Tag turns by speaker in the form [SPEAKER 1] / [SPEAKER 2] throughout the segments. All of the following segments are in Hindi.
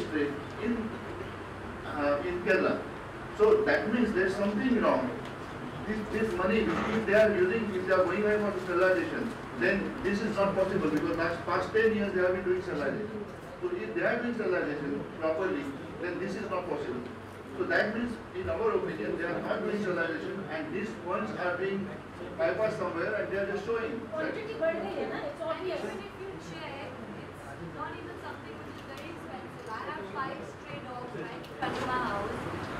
[SPEAKER 1] Strait in Kerala. So that means there's something wrong. This money, if they are going ahead for sterilization, then this is not possible because past 10 years they have been doing sterilization. So if they are doing sterilization properly, then this is not possible. So that means, in our opinion, they are not doing sterilization and these funds are being bypassed somewhere and they are just showing.
[SPEAKER 2] Quantity बढ़ गई है ना? It's obvious. Even if you check, it's not even something which is very expensive. I have 5 stray dogs right in front of my house.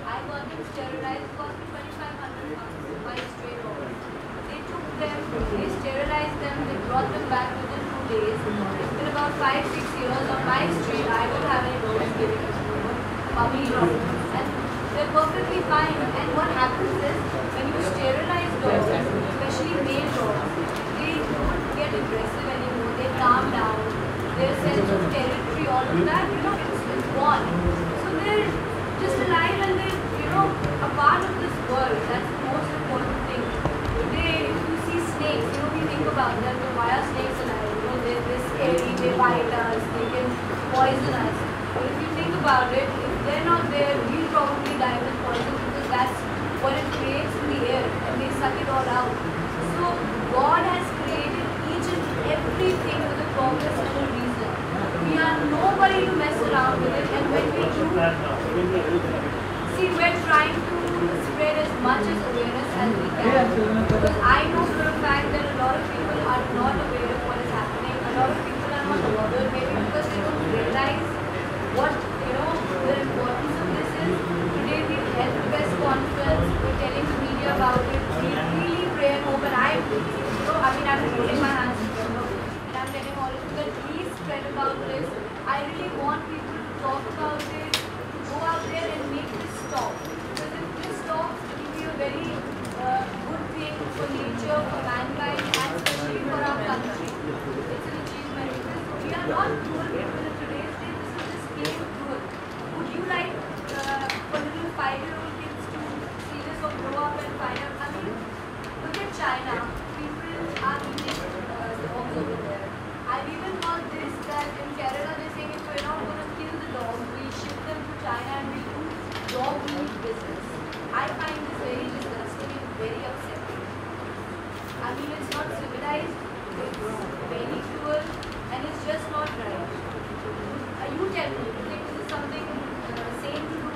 [SPEAKER 2] I got them sterilized, it cost me 2,500 bucks. 5 stray dogs. They took them, they sterilized them, they brought them back within 2 days. It's been about 5-6 years on my street. I don't have any dogs giving us puppy dogs. And they're perfectly fine. And what happens is, when you sterilize dogs, especially male dogs, they don't get aggressive anymore. They calm down. Their sense of territory, all of that, it's gone. So they're just alive and they're, a part of this world. That's the most important thing. Today, if you see snakes, we think about them. Why are snakes alive? They're scary, they bite us, they can poison us. But if you think about it, if they're not there, we'll probably die with poison because that's what it creates in the air and they suck it all out. So God has created each and everything with a purpose and a reason. We are nobody to mess around with it, and when we do, see, we're trying to spread as much as awareness as we can. Because I know for a fact that a lot of people are not aware of what is happening. A lot of people are not bothered, maybe because they don't realize what the importance of this is. Today we held the press conference, we're telling the media about it. We really pray and hope, and I'm holding my hands together and I'm telling all of you that please spread about this. I really want people to talk about it, to go out there and make this stop. Because if this stops, it will be a very good thing for nature, for mankind, and especially for our country. It's an achievement because we are not cruel people in today's day. This is just being cruel. Would you like for little 5-year-old kids to see this or grow up and find out? Look at China. People are eating dogs over there. I've even heard this that in Kerala they're saying if we're not going to kill the dogs, we ship them to China and we do dog meat business. I find this very disgusting and very upsetting. It's not civilized, it's very cruel, and it's just not right. You tell me, do you think this is something sane to do?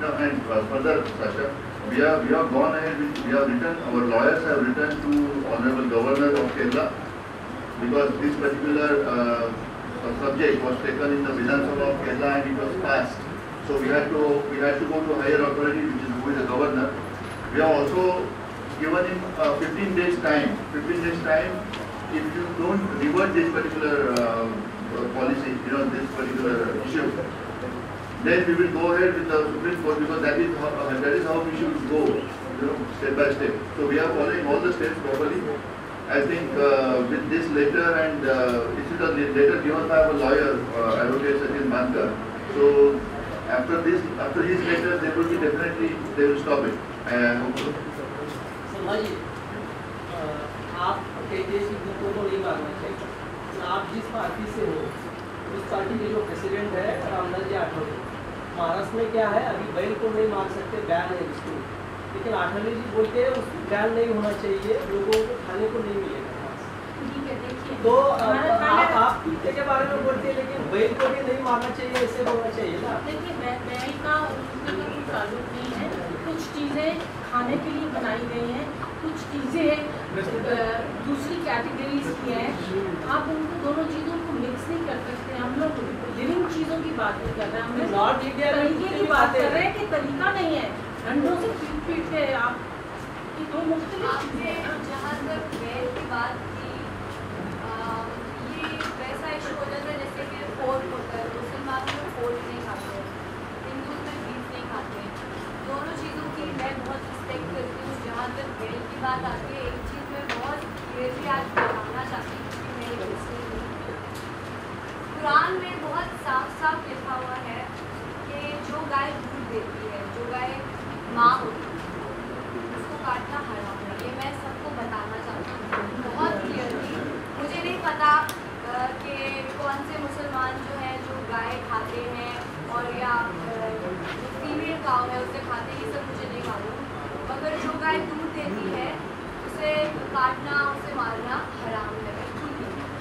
[SPEAKER 1] No, and further, Sasha, we have gone ahead we have written, our lawyers have written to Honorable Governor of Kerala because this particular subject was taken in the Vidhan Sabha of Kerala and it was passed. So we had to go to higher authority, which is who is the governor. We have also given him 15 days time. 15 days time. If you don't revert this particular policy, this particular issue, then we will go ahead with the Supreme Court because that is how we should go, step by step. So we are following all the steps properly. I think with this letter and this is a letter given by our lawyer, Advocate Sachin Bankar. So after his letter, they will stop it. I hope so.
[SPEAKER 3] आप कहते हैं कि को तो नहीं मानना चाहिए। आप जिस पार्टी से हो, उस पार्टी के जो प्रेसिडेंट है रामदास जी आठवले, महाराष्ट्र में क्या है, अभी बैल को नहीं मार सकते, बैन है उसको, लेकिन आठवले जी बोलते हैं उस बैन नहीं होना चाहिए, लोगों को खाने को नहीं मिलेगा। तो आप कुत्ते के बारे में बोलते हैं, लेकिन बैल को भी नहीं मारना चाहिए, ऐसे बोलना चाहिए ना।
[SPEAKER 4] देखिए, बैल का उससे कोई ताल्लुक नहीं है। कुछ चीज़ें खाने के लिए बनाई गई हैं, कुछ चीज़ें दूसरी कैटेगरीज की हैं। आप उनको दोनों चीज़ों को मिक्स नहीं कर सकते। हम लोग लिविंग चीज़ों की बात नहीं कर रहे हैं, हम लोग
[SPEAKER 3] नॉर्थ इंडिया में
[SPEAKER 4] तरीके की बात कर रहे हैं कि तरीका नहीं है अंडों से पीट के आप कि दो मुख्तलिफ
[SPEAKER 2] जहाँ तक बैल की बात की, ये वैसा इशू हो जाता है जैसे कि पोर्क होता है। मुसलमान में पोर्क नहीं खाते, हिंदू में बीफ नहीं खाते। दोनों चीज़ों की मैं बहुत रिस्पेक्ट करती हूँ। जहाँ तक बैल की बात आती है, एक चीज़ मैं बहुत क्लियरली आज बताना चाहती हूँ कि मैं एक मुस्लिम हूँ। कुरान में बहुत साफ साफ लिखा हुआ है कि जो गाय दूध देती है, जो गाय माँ होती है, उसको काटना हराम है। ये मैं सबको बताना चाहती हूँ बहुत क्लियरली। मुझे नहीं पता कि कौन से मुसलमान जो हैं जो गाय खाते हैं काटना, उसे मारना हराम है।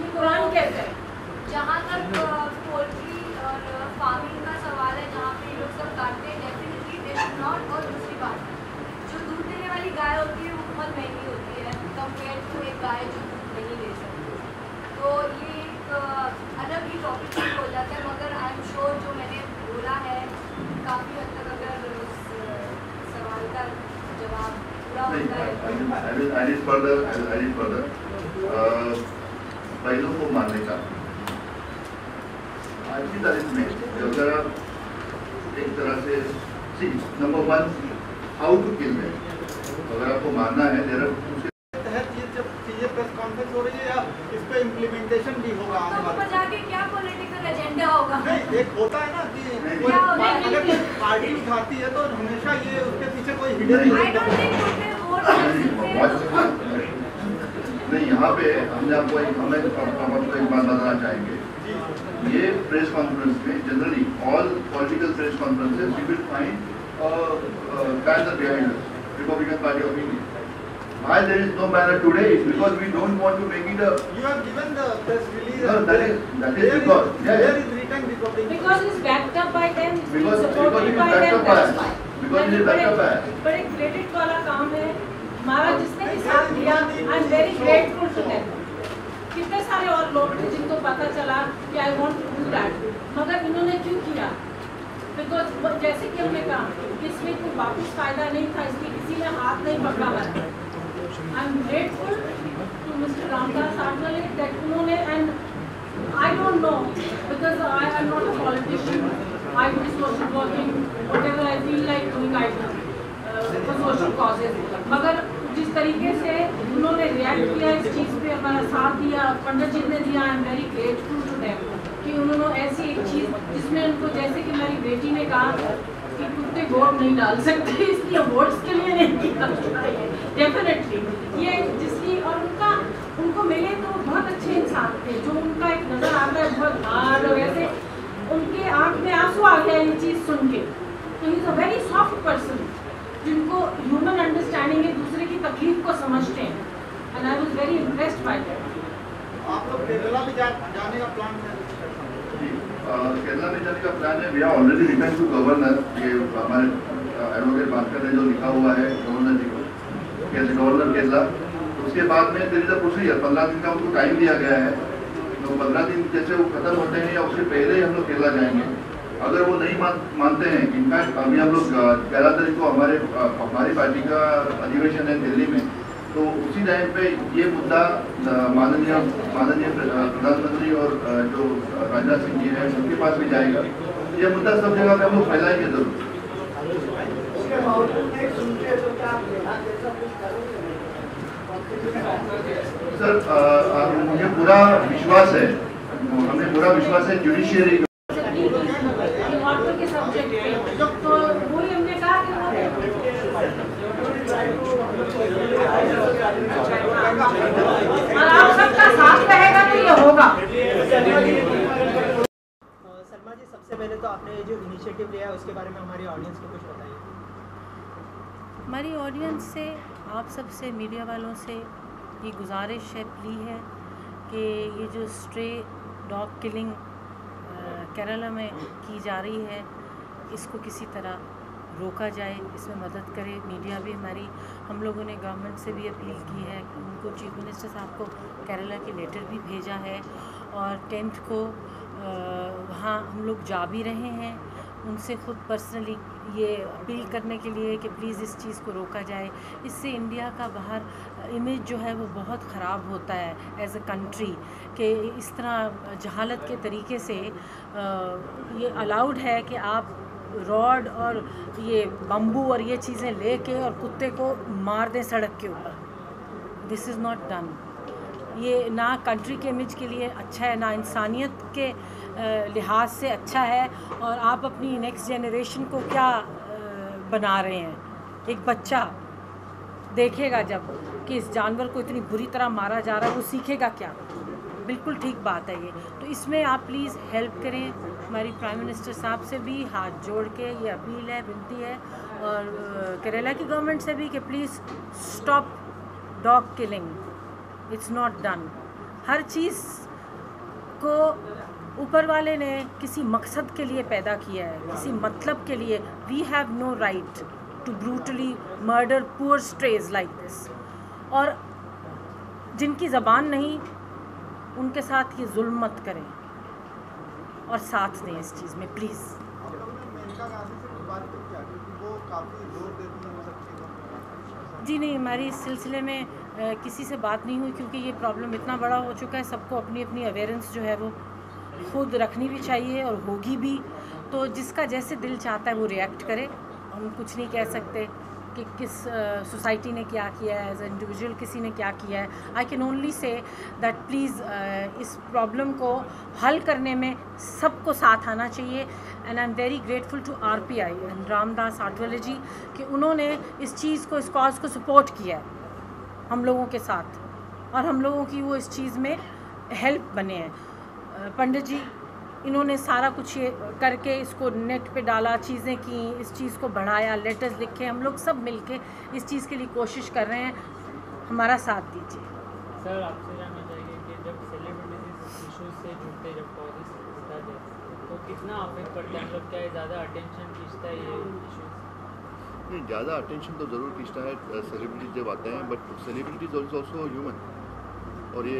[SPEAKER 4] ये कुरान कहता है।
[SPEAKER 2] जहाँ तक पोल्ट्री और फार्मिंग का सवाल है, जहाँ पे लोग सब काटते हैं, डेफिनेटली दे शुड नॉट। और दूसरी बात, जो दूध देने वाली गाय होती है वो बहुत महंगी होती है कंपेयर टू एक गाय जो दूध नहीं दे सकती। तो ये एक अलग ही टॉपिक हो जाता है, मगर आई एम श्योर जो मैंने बोला है काफ़ी हद तक अगर उस सवाल का जवाब पूरा होता है।
[SPEAKER 1] I need further बैलों को मारने का आज की तारीख में अगर एक तरह से नंबर 1 हाउ टू किल है, अगर आपको मारना है उसके
[SPEAKER 5] तहत ये जब चीजें प्रेस कॉन्फ्रेंस हो रही है या इस पे इम्प्लीमेंटेशन भी होगा आने वाले
[SPEAKER 2] जाके क्या पॉलिटिकल एजेंडा होगा?
[SPEAKER 5] नहीं, एक होता है ना कि कोई अगर कोई पार्टी उठाती है तो हमेशा ये उसके पीछे कोई हिडन
[SPEAKER 2] I don't think उनके वोट कर सकते हैं।
[SPEAKER 1] नहीं, यहाँ पे हमने आपको एक बात बताना चाहेंगे। ये प्रेस कॉन्फ्रेंस में generally all political press conferences we will find banner behind us, Republican Party of India. Why there is no banner today is because we don't want to make it a.
[SPEAKER 5] You have given the press release.
[SPEAKER 1] No, that is because
[SPEAKER 5] there is written Republican.
[SPEAKER 4] Because it's backed up by them.
[SPEAKER 1] Because
[SPEAKER 4] supported
[SPEAKER 1] it is
[SPEAKER 4] by
[SPEAKER 1] backed
[SPEAKER 4] them.
[SPEAKER 1] up by
[SPEAKER 4] That's
[SPEAKER 1] us.
[SPEAKER 4] why.
[SPEAKER 1] Because it is backed up by us.
[SPEAKER 4] बड़े क्रेडिट वाला काम है हमारा, जिसने भी साथ दिया। I am very grateful to them. कितने सारे और लोग थे जिनको पता चला कि I want to do that, मगर इन्होंने क्यों किया? बिकॉज जैसे कि हमने कहा इसमें कोई वापस फायदा नहीं था, इसलिए किसी ने हाथ नहीं पकड़ा हुआ है। I am grateful to mister Ramdas Athawale that उन्होंने, and I don't know because I am not a politician, I do social working, whatever I feel like doing I do for social causes. मगर जिस तरीके से उन्होंने रिएक्ट किया इस चीज़ पे, हमारा साथ दिया, पंडित जी ने दिया, I am very grateful to them कि उन्होंने ऐसी एक चीज़ जिसमें उनको, जैसे कि मेरी बेटी ने कहा कि कुत्ते वोट नहीं डाल सकते, इसलिए वोट्स के लिए नहीं किया डेफिनेटली ये जिसकी, और उनको मिले तो बहुत अच्छे इंसान थे, जो उनका एक नज़र आता है बहुत हार्ड, और ऐसे उनके आँख में आंसू आ गया ये चीज़ सुन के। तो he is a very soft person जिनको ह्यूमन अंडरस्टैंडिंग है, दूसरे की तकलीफ को समझते हैं, and I was very impressed by that.
[SPEAKER 5] आप लोग केरला भी जाने का प्लान है?
[SPEAKER 1] केरला में जाने का प्लान है। We are already return to governor. ये हमारे एडवोकेट भास्कर ने जो लिखा हुआ है गवर्नर जी को, गवर्नर केरला, उसके बाद में देयर इज अ प्रोसीजर, 15 दिन का उनको टाइम दिया गया है। तो 15 दिन जैसे वो खत्म होते हैं या उससे पहले ही हम लोग केरला जाएंगे। अगर वो नहीं मानते हैं, इनफैक्ट अभी हम लोग 11 तारीख को हमारी पार्टी का अधिवेशन है दिल्ली में, तो उसी टाइम पे ये मुद्दा माननीय प्रधानमंत्री और जो राजनाथ सिंह जी हैं उनके पास भी जाएगा। ये मुद्दा सब जगह पे हम लोग फैलाएंगे जरूर। सर मुझे पूरा विश्वास है, हमें पूरा विश्वास है जुडिशियरी
[SPEAKER 4] के सब्जेक्ट पे, तो वही हमने कहा कि और आप सबका साथ रहेगा तो ये होगा।
[SPEAKER 3] सलमा जी, सबसे पहले तो आपने जो इनिशिएटिव लिया है उसके बारे में हमारी ऑडियंस को कुछ बताइए।
[SPEAKER 6] हमारी ऑडियंस से, आप सबसे, मीडिया वालों से ये गुजारिश है, प्ली है कि ये जो स्ट्रे डॉग किलिंग केरला में की जा रही है, इसको किसी तरह रोका जाए, इसमें मदद करे मीडिया भी हमारी। हम लोगों ने गवर्नमेंट से भी अपील की है, उनको चीफ मिनिस्टर साहब को केरला की लेटर भी भेजा है, और 10th को वहाँ हम लोग जा भी रहे हैं, उनसे ख़ुद पर्सनली ये अपील करने के लिए कि प्लीज़ इस चीज़ को रोका जाए। इससे इंडिया का बाहर इमेज जो है वो बहुत ख़राब होता है एज अ कंट्री, कि इस तरह जहालत के तरीके से ये अलाउड है कि आप रॉड और ये बम्बू और ये चीज़ें लेके और कुत्ते को मार दें सड़क के ऊपर। This is not done. ये ना कंट्री के इमेज के लिए अच्छा है, ना इंसानियत के लिहाज से अच्छा है, और आप अपनी नेक्स्ट जनरेशन को क्या बना रहे हैं। एक बच्चा देखेगा जब कि इस जानवर को इतनी बुरी तरह मारा जा रहा है, वो सीखेगा क्या? बिल्कुल ठीक बात है ये। तो इसमें आप प्लीज़ हेल्प करें। हमारी प्राइम मिनिस्टर साहब से भी हाथ जोड़ के ये अपील है, विनती है, और केरला की गवर्नमेंट से भी कि please stop dog killing. It's not done. हर चीज़ को ऊपर वाले ने किसी मकसद के लिए पैदा किया है, किसी मतलब के लिए। We have no right to brutally murder poor strays like this. और जिनकी ज़बान नहीं, उनके साथ ये जुल्म मत करें और साथ दें इस चीज़ में, प्लीज़। जी नहीं, हमारी इस सिलसिले में किसी से बात नहीं हुई, क्योंकि ये प्रॉब्लम इतना बड़ा हो चुका है। सबको अपनी अपनी अवेयरेंस जो है वो खुद रखनी भी चाहिए और होगी भी। तो जिसका जैसे दिल चाहता है वो रिएक्ट करे। हम कुछ नहीं कह सकते कि किस सोसाइटी ने क्या किया है, एज ए इंडिविजुअल किसी ने क्या किया है। I can only say that please इस प्रॉब्लम को हल करने में सबको साथ आना चाहिए। And I am very grateful to RPI and Ramdas Athawale ji कि उन्होंने इस चीज़ को, इस कॉज को सपोर्ट किया है हम लोगों के साथ, और हम लोगों की वो इस चीज़ में हेल्प बने हैं। पंडित जी, इन्होंने सारा कुछ ये करके इसको नेट पे डाला, चीज़ें की, इस चीज़ को बढ़ाया, लेटर्स लिखे। हम लोग सब मिलके इस चीज़ के लिए कोशिश कर रहे हैं। हमारा साथ दीजिए।
[SPEAKER 7] सर, आपसे जानना चाहिए कि जब सेलिब्रिटीज इश्यूज से जुड़ते, जब कॉजेस उठाते, तो कितना अफेक्ट करता है? मतलब क्या ज़्यादा अटेंशन खींचता है ये इश्यूज?
[SPEAKER 1] नहीं, ज़्यादा अटेंशन तो ज़रूर खींचता है सेलिब्रिटीज जब आते हैं, but celebrities is also human, और ये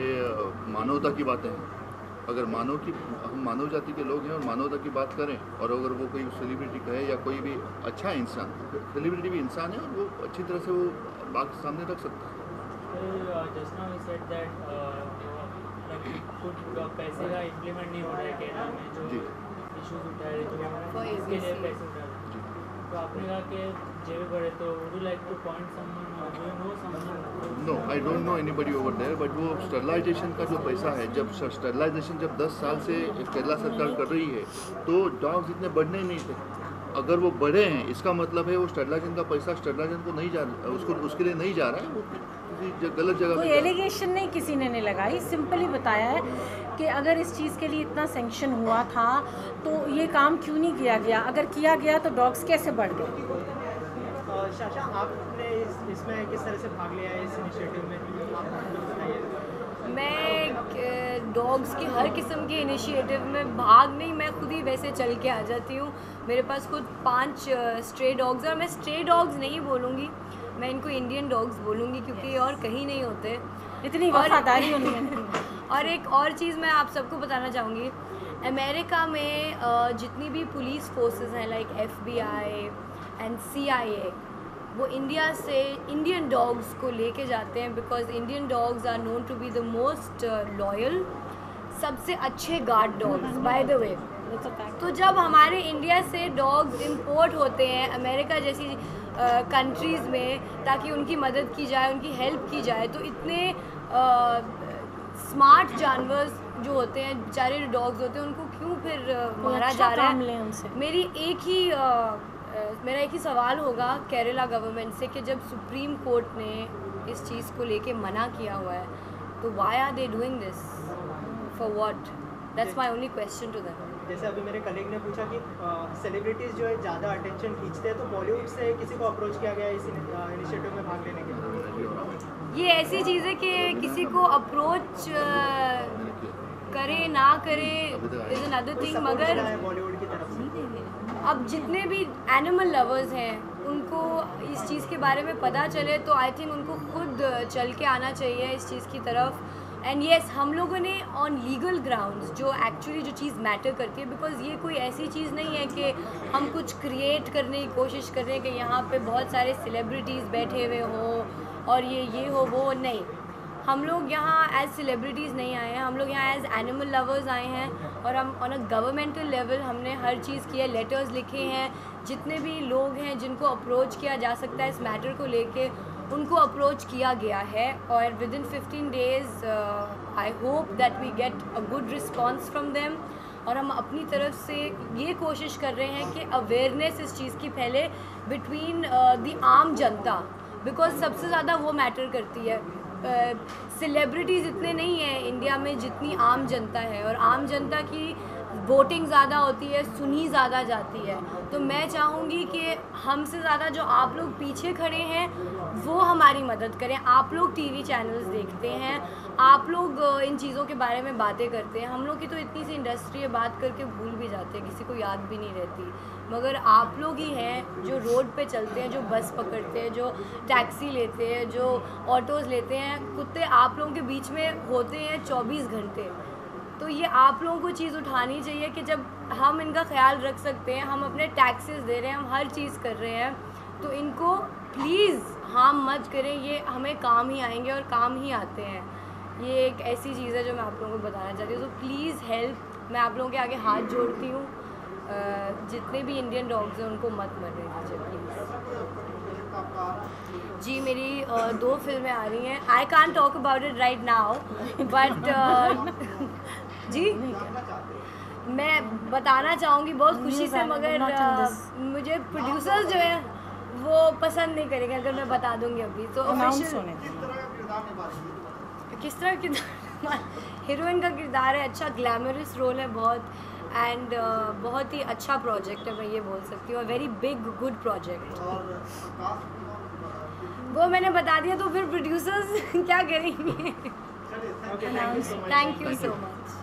[SPEAKER 1] मानवता की बातें हैं। अगर हम मानव जाति के लोग हैं और मानवता की बात करें, और अगर वो कोई सेलिब्रिटी कहे या कोई भी अच्छा इंसान, सेलिब्रिटी भी इंसान है और वो अच्छी तरह से वो बात सामने रख सकता है।
[SPEAKER 7] Just now you said that कुछ पैसे का इम्प्लीमेंट नहीं हो रहा है केरला में, जो इश्यूज उठा रहे, जो इसके लिए पैसे उठा रहे, तो आपने कहा कि जेबी बढ़े, तो would you like to point someone, do you know someone?
[SPEAKER 1] No, I don't know anybody over there, but वो स्टरलाइजेशन का जो पैसा है, जब स्टरलाइजेशन जब 10 साल से केरला सरकार कर रही है, तो डॉग्स इतने बढ़ने ही नहीं थे। अगर वो बढ़े हैं, इसका मतलब है वो स्टरलाइजेशन का पैसा स्टरलाइजेशन को नहीं जा रहा, उसके लिए नहीं जा रहा है, वो किसी गलत जगह।
[SPEAKER 6] कोई एलिगेशन नहीं किसी ने नहीं लगाई, सिंपली बताया है कि अगर इस चीज़ के लिए इतना सेंक्शन हुआ था तो ये काम क्यों नहीं किया गया। अगर किया गया तो डॉग्स कैसे बढ़ गए।
[SPEAKER 3] शाशा, आपने इसमें किस तरह से भाग लिया है, इस इनिशिएटिव में? आप बताइए।
[SPEAKER 2] मैं डॉग्स की हर किस्म के इनिशिएटिव में भाग नहीं, मैं खुद ही वैसे चल के आ जाती हूँ। मेरे पास खुद 5 स्ट्रे डॉग्स हैं, और मैं स्ट्रे डॉग्स नहीं बोलूँगी, मैं इनको इंडियन डॉग्स बोलूँगी, क्योंकि ये और कहीं नहीं होते।
[SPEAKER 6] इतनी वफादारी उन्होंने।
[SPEAKER 2] और एक और चीज़ मैं आप सबको बताना चाहूँगी, अमेरिका में जितनी भी पुलिस फोर्सेस हैं, लाइक FBI एंड CIA, वो इंडिया से इंडियन डॉग्स को लेके जाते हैं, because Indian dogs are known to be the most loyal, सबसे अच्छे guard dogs by the way. तो जब हमारे इंडिया से डॉग्स इंपोर्ट होते हैं अमेरिका जैसी कंट्रीज़ में, ताकि उनकी मदद की जाए, उनकी हेल्प की जाए, तो इतने स्मार्ट जानवर जो होते हैं, बेचारे डॉग्स होते हैं, उनको क्यों फिर मारा जा रहा है? मेरा एक ही सवाल होगा केरला गवर्नमेंट से कि जब सुप्रीम कोर्ट ने इस चीज़ को लेके मना किया हुआ है, तो why are they doing this, for what? That's my only question to them.
[SPEAKER 3] जैसे अभी मेरे कलीग ने पूछा कि सेलिब्रिटीज़ जो है ज़्यादा अटेंशन खींचते हैं, तो बॉलीवुड से किसी को अप्रोच किया गया इस इनिशिएटिव में भाग लेने के लिए?
[SPEAKER 2] ये ऐसी चीज़ है कि किसी को अप्रोच करे ना करे इज़ अनदर थिंग, मगर
[SPEAKER 3] बॉलीवुड की तरफ से
[SPEAKER 2] अब जितने भी एनिमल लवर्स हैं उनको इस चीज़ के बारे में पता चले, तो आई थिंक उनको खुद चल के आना चाहिए इस चीज़ की तरफ। एंड येस, हम लोगों ने ऑन लीगल ग्राउंड्स जो एक्चुअली जो चीज़ मैटर करती है, बिकॉज ये कोई ऐसी चीज़ नहीं है कि हम कुछ क्रिएट करने की कोशिश कर रहे हैं कि यहाँ पे बहुत सारे सेलिब्रिटीज़ बैठे हुए हों और ये हो वो, नहीं। हम लोग यहाँ एज सेलिब्रिटीज़ नहीं आए हैं, हम लोग यहाँ एज एनिमल लवर्स आए हैं, और हम ऑन अ गवर्नमेंटल लेवल हमने हर चीज़ की है, लेटर्स लिखे हैं। जितने भी लोग हैं जिनको अप्रोच किया जा सकता है इस मैटर को लेके, उनको अप्रोच किया गया है, और within 15 days I hope that we get a good response from them. और हम अपनी तरफ से ये कोशिश कर रहे हैं कि अवेयरनेस इस चीज़ की फैले बिटवीन द आम जनता, बिकॉज सबसे ज़्यादा वो मैटर करती है। सेलिब्रिटीज़ इतने नहीं हैं इंडिया में जितनी आम जनता है, और आम जनता की वोटिंग ज़्यादा होती है, सुनी ज़्यादा जाती है। तो मैं चाहूँगी कि हमसे ज़्यादा जो आप लोग पीछे खड़े हैं वो हमारी मदद करें। आप लोग टीवी चैनल्स देखते हैं, आप लोग इन चीज़ों के बारे में बातें करते हैं। हम लोग की तो इतनी सी इंडस्ट्री है, बात करके भूल भी जाते हैं, किसी को याद भी नहीं रहती। मगर आप लोग ही हैं जो रोड पे चलते हैं, जो बस पकड़ते हैं, जो टैक्सी लेते हैं, जो ऑटोज़ लेते हैं। कुत्ते आप लोगों के बीच में होते हैं 24 घंटे। तो ये आप लोगों को चीज़ उठानी चाहिए कि जब हम इनका ख्याल रख सकते हैं, हम अपने टैक्सेस दे रहे हैं, हम हर चीज़ कर रहे हैं, तो इनको प्लीज़ हार्म मत करें। ये हमें काम ही आएंगे और काम ही आते हैं। ये एक ऐसी चीज़ है जो मैं आप लोगों को बताना चाहती हूँ। तो प्लीज़ हेल्प, मैं आप लोगों के आगे हाथ जोड़ती हूँ। जितने भी इंडियन डॉग्स हैं उनको मत मरने दीजिए प्लीज़। जी मेरी 2 फिल्में आ रही हैं। I can't talk about it right now, but जी मैं बताना चाहूँगी बहुत खुशी से, मगर मुझे प्रोड्यूसर्स जो है वो पसंद नहीं करेंगे अगर मैं बता दूँगी अभी। तो किस तरह किरदार हीरोइन का किरदार है, अच्छा ग्लैमरस रोल है बहुत, एंड बहुत ही अच्छा प्रोजेक्ट है, मैं ये बोल सकती हूँ। Very big good project. वो मैंने बता दिया तो फिर प्रोड्यूसर्स क्या करेंगे। Thank you so much.